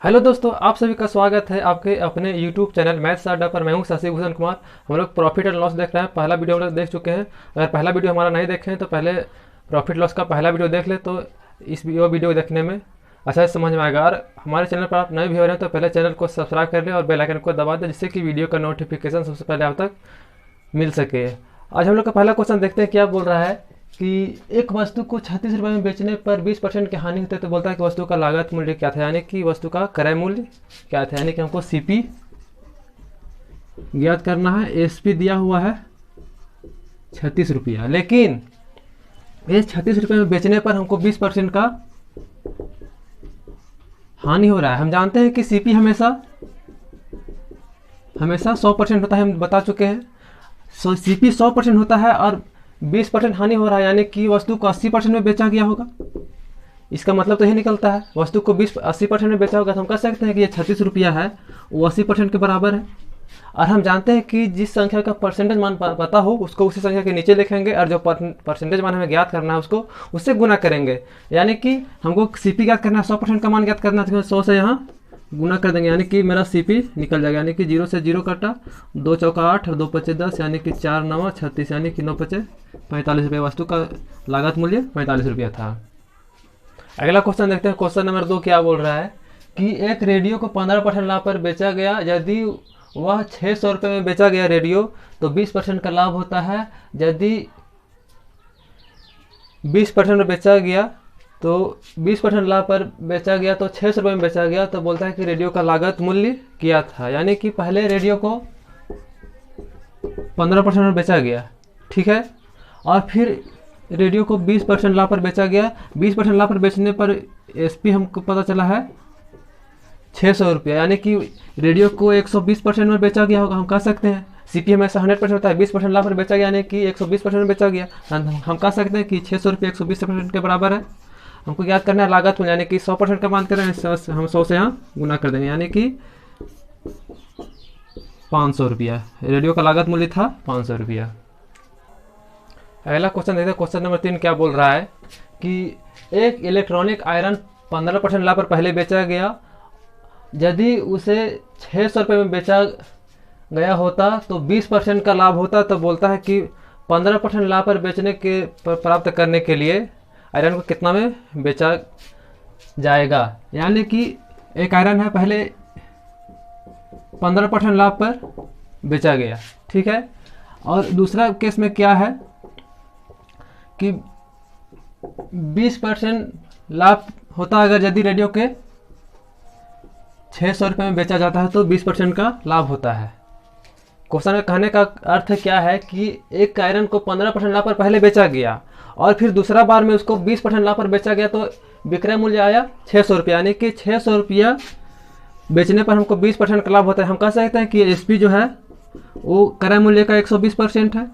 Hello दोस्तों, आप सभी का स्वागत है आपके अपने यूट्यूब चैनल मैथ्स अड्डा पर। मैं हूं शशि भूषण कुमार। हम लोग प्रॉफिट एंड लॉस देख रहे हैं। पहला वीडियो हम लोग देख चुके हैं। अगर पहला वीडियो हमारा नहीं देखे हैं तो पहले प्रॉफिट लॉस का पहला वीडियो देख ले, तो इस वीडियो देखने में अच्छा से समझ में आएगा। और हमारे चैनल पर आप नए भी हो रहे हैं तो पहले चैनल को सब्सक्राइब कर लें और बेल आइकन को दबा दें, जिससे कि वीडियो का नोटिफिकेशन सबसे पहले आप तक मिल सके। आज हम लोग का पहला क्वेश्चन देखते हैं क्या बोल रहा है कि एक वस्तु को 36 रुपये में बेचने पर 20% की हानि होती है। तो बोलता है कि वस्तु का लागत मूल्य क्या था, यानी कि वस्तु का क्रय मूल्य क्या था। यानी कि हमको सीपी ज्ञात करना है। एसपी दिया हुआ है 36 रुपया, लेकिन ये 36 रुपये में बेचने पर हमको 20% का हानि हो रहा है। हम जानते हैं कि सीपी हमेशा 100% होता है, हम बता चुके हैं। सीपी 100% होता है और 20% हानि हो रहा है, यानी कि वस्तु को 80% में बेचा गया होगा। इसका मतलब तो यही निकलता है, वस्तु को 80% में बेचा होगा। तो हम कह सकते हैं कि ये 36 रुपया है वो 80% के बराबर है। और हम जानते हैं कि जिस संख्या का परसेंटेज मान पता हो उसको उसी संख्या के नीचे लिखेंगे, और जो परसेंटेज मान हमें ज्ञात करना है उसको उससे गुना करेंगे। यानी कि हमको सीपी ज्ञात करना है, 100% का मान ज्ञात करना है, तो 100 से यहाँ गुना कर देंगे, यानी कि मेरा सीपी निकल जाएगा। यानी कि 0 से 0 कटा, 2 चौका 8 और 2 पचे 10, यानी कि 4 9 36, यानी कि 9 पचे 45 रुपये। वस्तु का लागत मूल्य 45 रुपया था। अगला क्वेश्चन देखते हैं। क्वेश्चन नंबर 2 क्या बोल रहा है कि एक रेडियो को 15% लाभ पर बेचा गया। यदि वह 600 रुपये में बेचा गया रेडियो तो 20% का लाभ होता है। यदि 20% में बेचा गया तो 20% लाभ पर बेचा गया तो 600 रुपये में बेचा गया, तो बोलता है कि रेडियो का लागत मूल्य क्या था। यानी कि पहले रेडियो को 15% में बेचा गया, ठीक है, और फिर रेडियो को 20% लाभ पर बेचा गया। 20% लाभ पर बेचने पर एसपी हमको पता चला है 600 रुपया, यानी कि रेडियो को 120% में बेचा गया होगा। हम कह सकते हैं सीपी हमेशा 100% होता है, 20% लाभ पर बेचा गया, यानी कि 120% में बेचा गया। हम कह सकते हैं कि 600 रुपया 120% के बराबर है। हमको याद करना है लागत मूल्य, यानी कि 100% का मान करें, हम 100 से यहाँ गुना कर देंगे, यानी कि 500 रुपया। रेडियो का लागत मूल्य था 500 रुपया। अगला क्वेश्चन देखते हैं। क्वेश्चन नंबर 3 क्या बोल रहा है कि एक इलेक्ट्रॉनिक आयरन 15% लाभ पर पहले बेचा गया। यदि उसे 600 रुपये में बेचा गया होता तो 20% का लाभ होता। तो बोलता है कि 15% लाभ पर बेचने के प्राप्त करने के लिए आयरन को कितना में बेचा जाएगा। यानी कि एक आयरन है, पहले 15% लाभ पर बेचा गया, ठीक है। और दूसरा केस में क्या है कि 20% लाभ होता है। अगर यदि रेडियो के 600 रुपये में बेचा जाता है तो 20% का लाभ होता है। क्वेश्चन में कहने का अर्थ क्या है कि एक आयरन को 15% लाभ पर पहले बेचा गया और फिर दूसरा बार में उसको 20% लाभ पर बेचा गया, तो विक्रय मूल्य आया 600 रुपया, यानी कि 600 रुपया बेचने पर हमको 20% का लाभ होता है। हम कह सकते हैं कि एसपी जो है वो क्रय मूल्य का 120% है।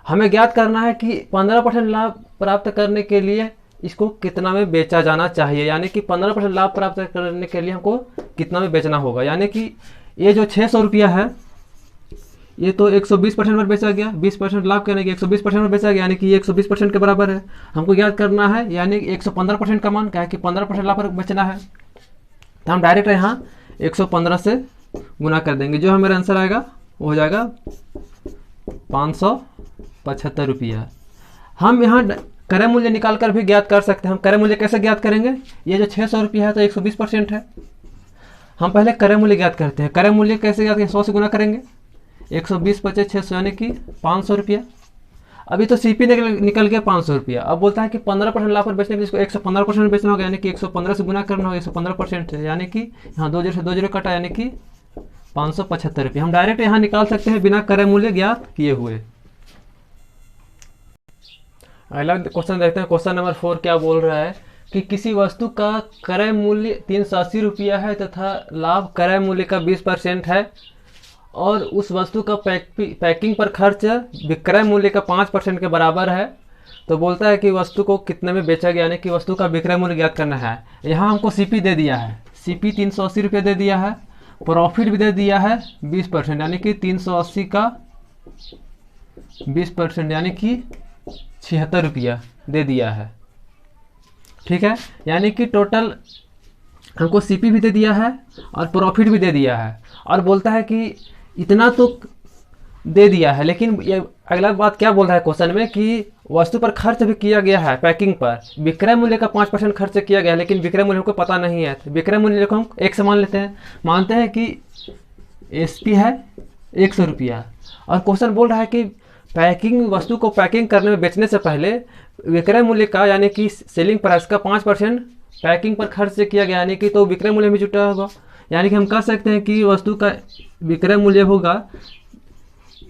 हमें ज्ञात करना है कि 15% लाभ प्राप्त करने के लिए इसको कितना में बेचा जाना चाहिए, यानी कि 15% लाभ प्राप्त करने के लिए हमको कितना में बेचना होगा। यानी कि ये जो 600 रुपया है ये तो 120% पर बेचा गया, 20% लाभ करने के 120% पर बेचा गया, यानी कि ये 120% के बराबर है। हमको याद करना है, यानी 115% का मान क्या है कि 15% लाभ पर बेचना है, तो हम डायरेक्ट यहाँ 115 से गुना कर देंगे। जो हमारा आंसर आएगा वो हो जाएगा 575 रुपया। हम यहाँ क्रय मूल्य निकाल कर भी ज्ञात कर सकते हैं। हम क्रय मूल्य कैसे ज्ञात करेंगे, ये जो 600 रुपया है तो 120% है। हम पहले क्रय मूल्य ज्ञात करते हैं। क्रय मूल्य कैसे ज्ञात करेंगे, 100 से गुना करेंगे, 120 पचे 600, यानी कि 500 रुपया। अभी तो सीपी निकल गया 500 रुपया। अब बोलता है कि 15% लाभ पर बेचने के लिए इसको 115% में बेचना होगा, यानी कि 115 से गुना करना होगा 115% से, यानी कि यहाँ 2 0 से 2 0 कटा, यानी कि 575 रुपया। हम डायरेक्ट यहाँ निकाल सकते हैं बिना क्रय मूल्य ज्ञात किए हुए। अगला क्वेश्चन देखते हैं। क्वेश्चन नंबर 4 क्या बोल रहा है कि किसी वस्तु का क्रय मूल्य 380 रुपया है तथा लाभ क्रय मूल्य का 20% है, और उस वस्तु का पैकिंग पर खर्च विक्रय मूल्य का 5% के बराबर है। तो बोलता है कि वस्तु को कितने में बेचा गया, यानी कि वस्तु का विक्रय मूल्य ज्ञात करना है। यहाँ हमको सीपी दे दिया है, सीपी 380 रुपये दे दिया है, प्रॉफिट भी दे दिया है 20%, यानी कि 380 का 20%, यानी कि 76 रुपया दे दिया है, ठीक है। यानी कि टोटल हमको सीपी भी दे दिया है और प्रॉफिट भी दे दिया है, और बोलता है कि इतना तो दे दिया है, लेकिन ये अगला बात क्या बोल रहा है क्वेश्चन में कि वस्तु पर खर्च भी किया गया है, पैकिंग पर विक्रय मूल्य का 5% खर्च किया गया है, लेकिन विक्रय मूल्य हमको पता नहीं है। तो विक्रय मूल्य को हम एक से मान लेते हैं, मानते हैं कि एसपी है 100 रुपया, और क्वेश्चन बोल रहा है कि पैकिंग, वस्तु को पैकिंग करने में बेचने से पहले विक्रय मूल्य का यानी कि सेलिंग प्राइस का 5% पैकिंग पर खर्च किया गया, यानी कि तो विक्रय मूल्य में जुटा होगा। यानी कि हम कह सकते हैं कि वस्तु का विक्रय मूल्य होगा,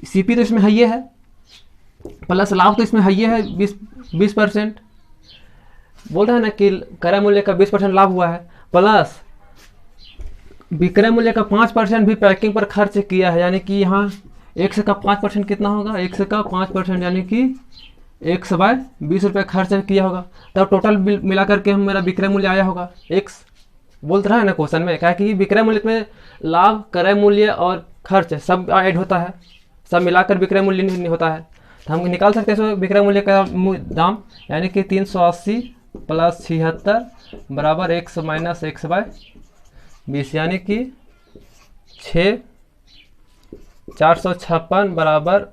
सीपी तो इसमें है ये है, प्लस लाभ तो इसमें है ये है 20%। बोल रहा है ना कि क्रय मूल्य का 20% लाभ हुआ है, प्लस विक्रय मूल्य का 5% भी पैकिंग पर खर्च किया है, यानी कि यहाँ 100 का 5% कितना होगा, 100 का 5% यानी कि 100/20 रुपये खर्च किया होगा, तब टोटल बिल मिला करके हम मेरा विक्रय मूल्य आया होगा x। बोल रहा है ना क्वेश्चन में, क्या कि विक्रय मूल्य में लाभ, क्रय मूल्य और खर्च सब ऐड होता है, सब मिलाकर विक्रय मूल्य नहीं होता है। तो हम निकाल सकते हैं विक्रय मूल्य का दाम, यानी कि 380 + 76 बराबर 100 - 100/20, यानी कि 456 बराबर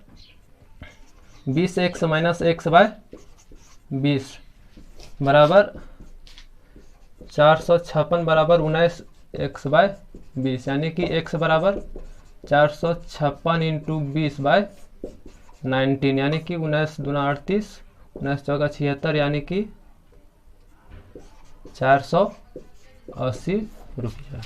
20 100 - 100/20 बराबर 456 बराबर 19 100/20, यानी कि x बराबर 456 × 20/19, यानी कि 19 × 2 = 38, 19 × 4 = 76, यानी कि 480 रुपया।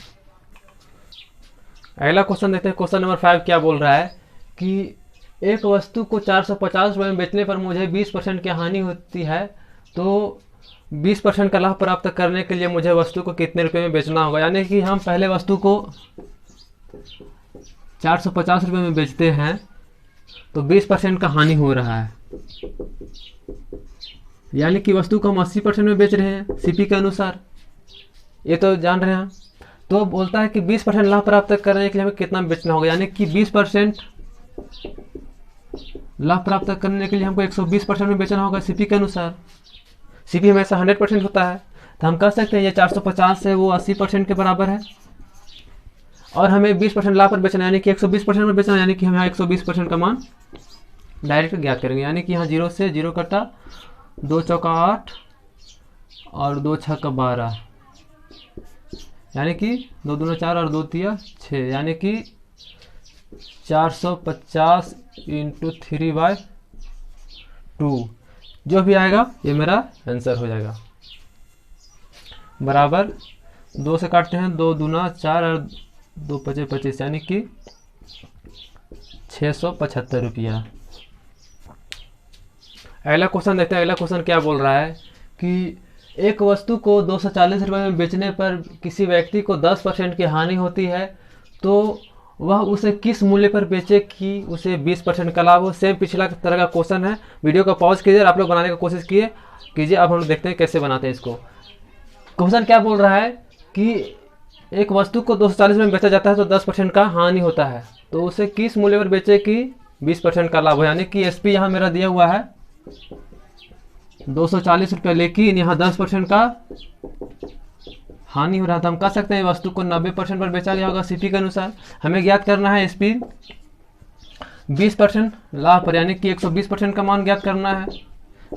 अगला क्वेश्चन देखते हैं, क्वेश्चन नंबर 5 क्या बोल रहा है कि एक वस्तु को 450 रुपये में बेचने पर मुझे 20% की हानि होती है, तो 20% का लाभ प्राप्त करने के लिए मुझे वस्तु को कितने रुपए में बेचना होगा। यानी कि हम पहले वस्तु को 450 रुपये में बेचते हैं तो 20% का हानि हो रहा है, यानी कि वस्तु को हम 80% में बेच रहे हैं सीपी के अनुसार, ये तो जान रहे हैं। तो बोलता है कि 20% लाभ प्राप्त करने के लिए हमें कितना बेचना होगा, यानी कि 20% लाभ प्राप्त करने के लिए हमको 120% में बेचना होगा सीपी के अनुसार। सीपी हमेशा 100% होता है, तो हम कह सकते हैं ये 450 से वो 80% के बराबर है, और हमें 20% लाभ पर बेचना है, यानी कि 120% में बेचना है, यानी कि हम यहाँ 120% का मान डायरेक्ट ज्ञात करेंगे। यानी कि यहाँ 0 से 0 कटा, 2 चौका 8 और 2 छक्का 12, यानी कि 2 दूना 4 और 2 तिया 6, यानी कि 450 × 3/2 जो भी आएगा ये मेरा आंसर हो जाएगा। बराबर 2 से काटते हैं, 2 दूना 4 और 2 पचे 25, यानी कि 675 रुपया। अगला क्वेश्चन देखते हैं, अगला क्वेश्चन क्या बोल रहा है कि एक वस्तु को 240 रुपये में बेचने पर किसी व्यक्ति को 10% की हानि होती है, तो वह उसे किस मूल्य पर बेचे कि उसे 20% का लाभ हो। सेम पिछला तरह का क्वेश्चन है, वीडियो को पॉज कीजिए और आप लोग बनाने की कोशिश कीजिए। अब हम लोग देखते हैं कैसे बनाते हैं इसको। क्वेश्चन क्या बोल रहा है कि एक वस्तु को 240 में बेचा जाता है तो 10% का हानि होता है, तो उसे किस मूल्य पर बेचे कि 20% का लाभ हो। यानी कि एसपी यहाँ मेरा दिया हुआ है 240 रुपये, लेकिन यहाँ 10% का हानि हो रहा था। हम कह सकते हैं वस्तु को 90% पर बेचा गया होगा सीपी के अनुसार। हमें ज्ञात करना है एसपी 20% लाभ पर, यानी कि 120% का मान ज्ञात करना है,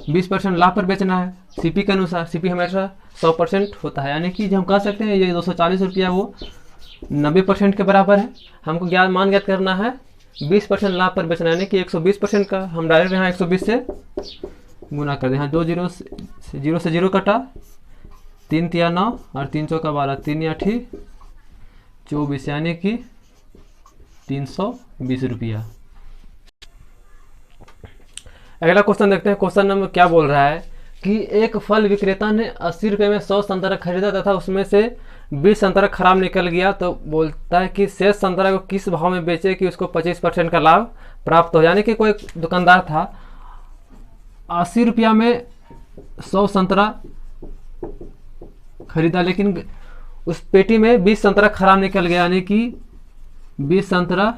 20% लाभ पर बेचना है सीपी के अनुसार। सीपी हमेशा 100% होता है, यानी कि हम कह सकते हैं ये 240 रुपया वो 90% के बराबर है। हमको मान ज्ञात करना है 20% लाभ पर बेचना है, यानी कि 120% का। हम डायरेक्ट यहाँ 120 से गुना कर दें। यहाँ 2 0 से 0 कटा, 3 तिया 9 और 3 चौका 12, 3 8 24, यानी कि 320 रुपया। अगला क्वेश्चन देखते हैं, क्वेश्चन नंबर क्या बोल रहा है कि एक फल विक्रेता ने 80 रुपये में 100 संतरा खरीदा तथा उसमें से 20 संतरा खराब निकल गया, तो बोलता है कि शेष संतरा को किस भाव में बेचे कि उसको 25% का लाभ प्राप्त हो। यानी कि कोई दुकानदार था, 80 रुपया में 100 संतरा खरीदा, लेकिन उस पेटी में 20 संतरा खराब निकल गया, यानी कि 20 संतरा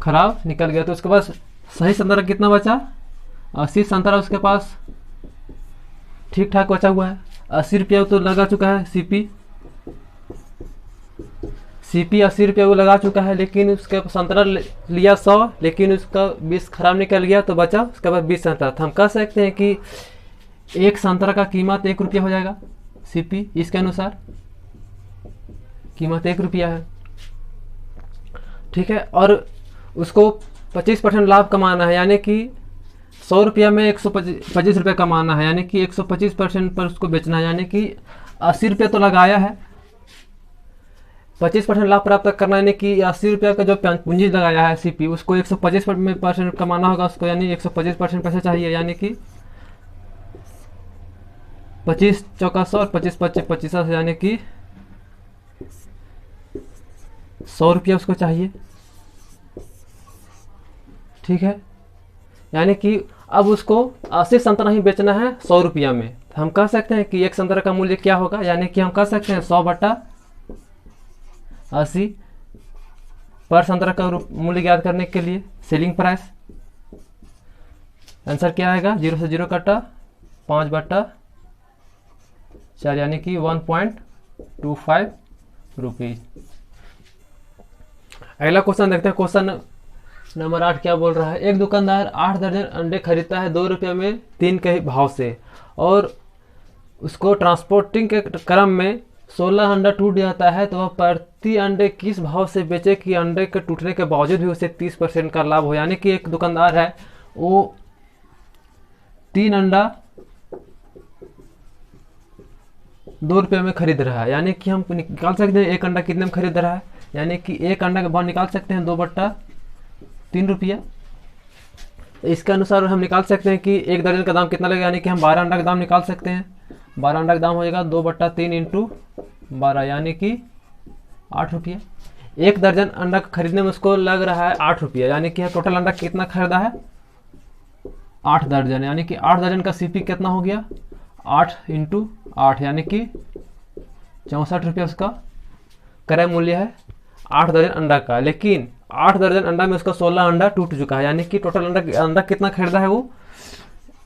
खराब निकल गया। तो उसके पास सही संतरा कितना बचा, 80 संतरा उसके पास ठीक ठाक बचा हुआ है। 80 रुपया तो लगा चुका है सीपी 80 रुपया वो लगा चुका है, लेकिन उसके संतरा लिया 100, लेकिन उसका 20 खराब निकल गया तो बचा उसके बाद 20 संतरा। तो हम कह सकते हैं कि एक संतरा का कीमत 1 रुपया हो जाएगा। सीपी इसके अनुसार कीमत 1 रुपया है, ठीक है। और उसको 25% लाभ कमाना है, यानी कि 100 रुपया में 125 रुपये कमाना है, यानी कि 125% पर उसको बेचना है, यानी कि 80 रुपये तो लगाया है, 25% लाभ प्राप्त करना, यानी कि 80 रुपये का जो पूंजी लगाया है सीपी उसको 125% कमाना होगा उसको, यानी 125% पैसे चाहिए, यानी कि 25 चौका 100 और 25 25 25, यानी कि 100 रुपया उसको चाहिए, ठीक है। यानी कि अब उसको 80 संतरा ही बेचना है 100 रुपया में। हम कह सकते हैं कि एक संतरा का मूल्य क्या होगा, यानी कि हम कह सकते हैं 100/80 पर संतरा का मूल्य ज्ञात करने के लिए सेलिंग प्राइस। आंसर क्या आएगा, 0 से 0 कटा 5/4, यानी कि 1.25 रुपीज। अगला क्वेश्चन देखते हैं। क्वेश्चन नंबर 8 क्या बोल रहा है। एक दुकानदार 8 दर्जन अंडे खरीदता है 2 रुपये में 3 के भाव से, और उसको ट्रांसपोर्टिंग के क्रम में 16 अंडा टूट जाता है, तो वह प्रति अंडे किस भाव से बेचे कि अंडे के टूटने के बावजूद भी उसे 30% का लाभ हो। यानी कि एक दुकानदार है, वो 3 अंडा 2 रुपये में खरीद रहा है, यानी कि हम निकाल सकते हैं एक अंडा कितने में खरीद रहा है, यानी कि एक अंडा का भाव निकाल सकते हैं 2/3 रुपया। तो इसके अनुसार हम निकाल सकते हैं कि एक दर्जन का दाम कितना लगेगा, यानी कि हम 12 अंडा का दाम निकाल सकते हैं। 12 अंडा का दाम हो जाएगा 2/3 × 12, यानी कि 8 रुपया। एक दर्जन अंडा खरीदने में उसको लग रहा है 8 रुपया, यानी कि टोटल अंडा कितना खरीदा है 8 दर्जन, यानी कि 8 दर्जन का सीपी कितना हो गया 8 × 8, यानी कि 64 रुपया उसका क्रय मूल्य है 8 दर्जन अंडा का। लेकिन 8 दर्जन अंडा में उसका 16 अंडा टूट चुका है, यानी कि टोटल अंडा कितना खरीदा है वो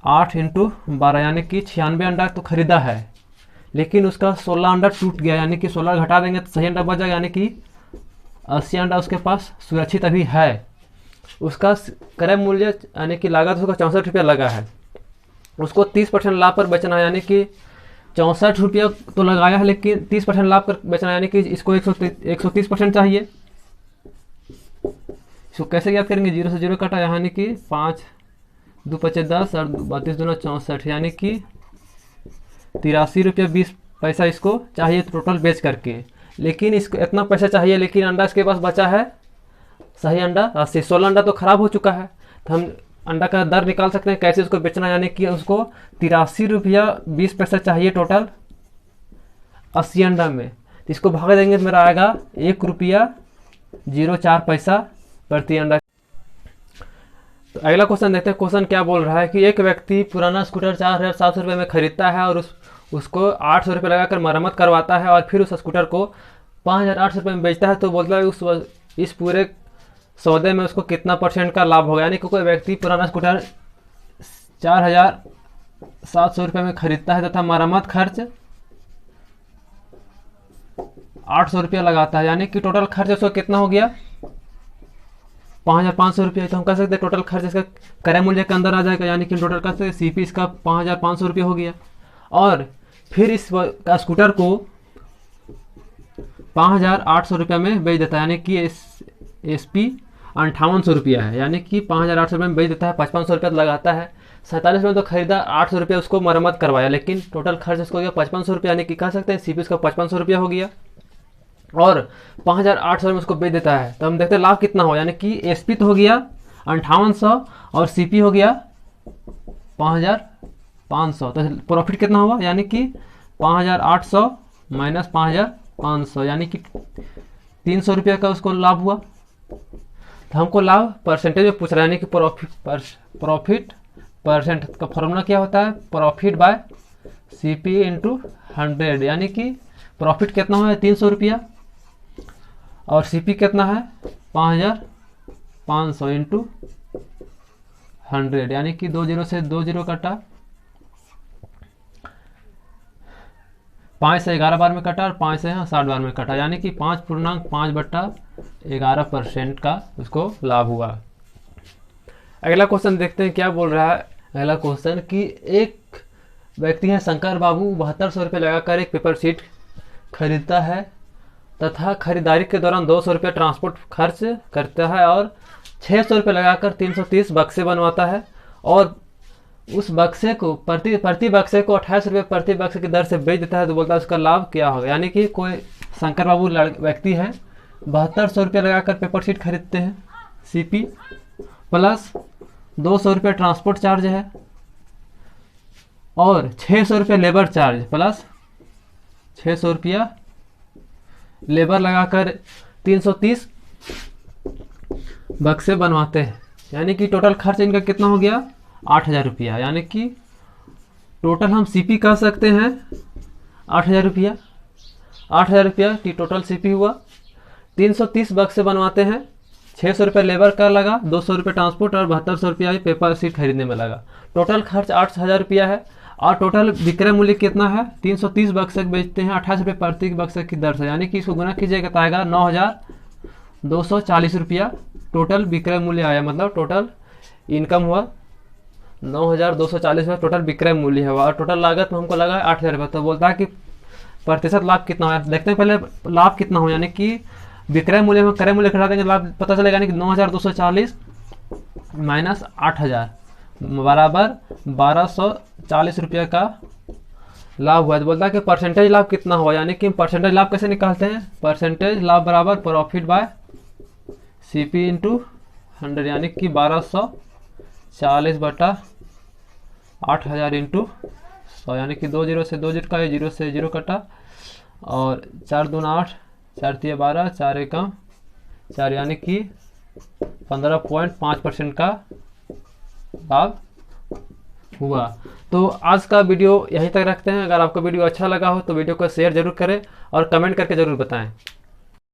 8 × 12, यानी कि 96 अंडा तो खरीदा है, लेकिन उसका 16 अंडा टूट गया, यानी कि 16 घटा देंगे तो सही अंडा बच जाएगा, यानी कि 80 अंडा उसके पास सुरक्षित अभी है। उसका क्रय मूल्य यानी कि लागत उसका 64 रुपया लगा है, उसको 30% लाभ पर बेचना है, यानी कि 64 रुपया तो लगाया है लेकिन 30% लाभ पर बेचना है, यानी कि इसको 130% चाहिए। इसको कैसे याद करेंगे, 0 से 0 कटा, यानी कि 5 2 5 10 और 32 दूना 64, यानी कि 83 रुपया 20 पैसा इसको चाहिए टोटल बेच करके। लेकिन इसको इतना पैसा चाहिए, लेकिन अंडा इसके पास बचा है सही अंडा 80। 16 अंडा तो खराब हो चुका है, तो हम अंडा का दर निकाल सकते हैं कैसे उसको बेचना, यानी कि उसको 83 रुपया 20 पैसा चाहिए टोटल 80 अंडा में। तो इसको भाग देंगे तो मेरा आएगा 1 रुपया 04 पैसा प्रति अंडा। तो अगला क्वेश्चन देखते हैं। क्वेश्चन क्या बोल रहा है कि एक व्यक्ति पुराना स्कूटर 4700 रुपये में खरीदता है और उसको 800 रुपये लगाकर मरम्मत करवाता है, और फिर उस स्कूटर को 5800 रुपये में बेचता है। तो बोलता है इस पूरे सौदे में उसको कितना % का लाभ होगा। यानी कि कोई व्यक्ति पुराना स्कूटर 4700 रुपये में खरीदता है तथा मरम्मत खर्च 800 रुपया लगाता है, यानी कि टोटल खर्च उसको कितना हो गया 5500 रुपया। तो हम कह सकते हैं टोटल खर्च इसका क्रय मूल्य के अंदर आ जाएगा, यानी कि टोटल का सीपी इसका 5500 रुपया हो गया। और फिर इस स्कूटर को 5800 रुपया में बेच देता है, यानी कि एसपी 5800 रुपया है, यानी कि 5800 रुपये में बेच देता है। 5500 रुपया लगाता है, 47 में तो खरीदा, 800 रुपया उसको मरम्मत करवाया, लेकिन टोटल खर्च उसको हो गया 5500 रुपया, यानी कि कह सकते हैं सीपी उसका 5500 रुपया हो गया। और 5800 में उसको बेच देता है। तो हम देखते हैं लाभ कितना हो, यानी कि एसपी तो हो गया 5800 और सीपी हो गया 5500। तो प्रॉफिट कितना हुआ, यानी कि 5800 माइनस 5500, यानी कि 300 रुपया का उसको लाभ हुआ। तो हमको लाभ परसेंटेज में पूछ रहा है, यानी कि प्रॉफिट परसेंट का फॉर्मूला क्या होता है, प्रॉफिट बाय सीपी × 100, यानी कि प्रॉफिट कितना हुआ है 300 रुपया और सीपी कितना है 5500 × 100, यानी कि 2 0 से 2 0 कटा, 5 से 11 बार में कटा और 5 से 60 बार में कटा, यानी कि 5.5/11% का उसको लाभ हुआ। अगला क्वेश्चन देखते हैं क्या बोल रहा है। अगला क्वेश्चन कि एक व्यक्ति है शंकर बाबू 7200 रुपये लगाकर एक पेपर शीट खरीदता है तथा खरीदारी के दौरान 200 रुपये ट्रांसपोर्ट खर्च करता है और 600 रुपये लगाकर 330 बक्से बनवाता है और उस बक्से को प्रति बक्से को 28 रुपये प्रति बक्से की दर से बेच देता है, तो बोलता है उसका लाभ क्या होगा। यानी कि कोई शंकर बाबू व्यक्ति है 7200 रुपये लगाकर पेपर शीट खरीदते हैं सीपी, प्लस 200 रुपये ट्रांसपोर्ट चार्ज है और 600 रुपये लेबर चार्ज प्लस 600 रुपया लेबर लगाकर 330 बक्से बनवाते हैं। यानी कि टोटल खर्च इनका कितना हो गया 8000 रुपया। यानी कि टोटल हम सीपी कह सकते हैं 8000 रुपया। 8000 रुपया की टोटल सीपी हुआ। 330 बक्से बनवाते हैं, 600 रुपये लेबर का लगा, 200 रुपये ट्रांसपोर्ट और 7200 रुपया पेपर शीट खरीदने में लगा। टोटल खर्च 8000 रुपया है और टोटल विक्रय मूल्य कितना है 330 बक्से बेचते हैं 28 रुपये प्रति बक्से की दर से। यानी कि इसको गुना कीजिएगा तो आएगा 9240 रुपया टोटल विक्रय मूल्य आया, मतलब टोटल इनकम हुआ 9240 रुपये टोटल विक्रय मूल्य हुआ और टोटल लागत में हमको लगा 8000 रुपये। तो बोलता है कि प्रतिशत लाभ कितना है, देखते हैं पहले लाभ कितना हो। यानी कि विक्रय मूल्य में क्रय मूल्य घटा देंगे लाभ पता चलेगा, यानी कि 9240 माइनस 8000 बराबर 1240 रुपये का लाभ हुआ। तो बोलता है कि परसेंटेज लाभ कितना हुआ। यानी कि परसेंटेज लाभ कैसे निकालते हैं, परसेंटेज लाभ बराबर प्रॉफिट बाय सीपी इंटू 100, यानी कि 1240/8000 इंटू 100, यानी कि 2 जीरो से 2 जीरो का 0 से 0 कटा और 4 दूना 8, 4 तिया 12, 4 एकम 4, यानी कि 15.5% का लाभ हुआ। तो आज का वीडियो यहीं तक रखते हैं। अगर आपको वीडियो अच्छा लगा हो तो वीडियो को शेयर जरूर करें और कमेंट करके ज़रूर बताएं।